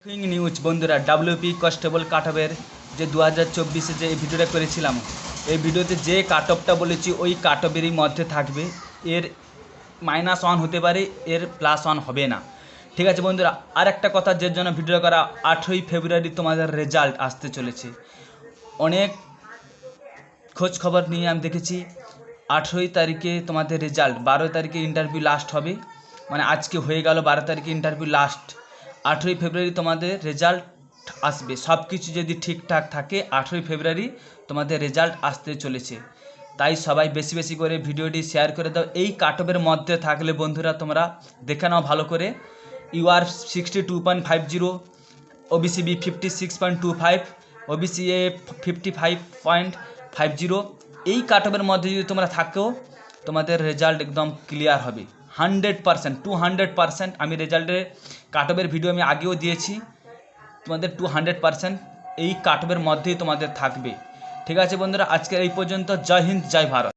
Breaking news বন্ধুরা, WP constable কাটঅফের যে 2024-এ যে ভিডিওটা করেছিলাম, এই ভিডিওতে যে কাটঅফটা বলেছি ওই কাটঅফেরই মধ্যে থাকবে। এর -1 হতে পারে, এর +1 হবে না। ঠিক আছে বন্ধুরা, আর একটা কথা যে জন্য ভিডিও করা, 8ই ফেব্রুয়ারি তোমাদের রেজাল্ট আসতে চলেছে। অনেক খোঁজ খবর নিয়ে আমি দেখেছি 8ই তারিখে তোমাদের রেজাল্ট, 12 তারিখে ইন্টারভিউ লাস্ট হবে, মানে আজকে হয়ে গেল 12 তারিখে ইন্টারভিউ লাস্ট। 8ই ফেব্রুয়ারি তোমাদের রেজাল্ট আসবে। সব কিছু যদি ঠিকঠাক থাকে 8ই ফেব্রুয়ারি তোমাদের রেজাল্ট আসতে চলেছে। তাই সবাই বেশি বেশি করে ভিডিওটি শেয়ার করে দাও। এই কাটঅফের মধ্যে থাকলে বন্ধুরা তোমরা দেখে নাও ভালো করে। UR 62.50, OBC B 56.25, OBC A 55.50। এই কাটঅফের মধ্যে যদি তোমরা থাকো তোমাদের রেজাল্ট একদম ক্লিয়ার হবে 100%, 200%। আমি রেজাল্টের কাটঅফের ভিডিও আমি আগেও দিয়েছি। তোমাদের 200% এই কাটঅফের মধ্যেই তোমাদের থাকবে। ঠিক আছে বন্ধুরা, আজকের এই পর্যন্ত। জয় হিন্দ, জয় ভারত।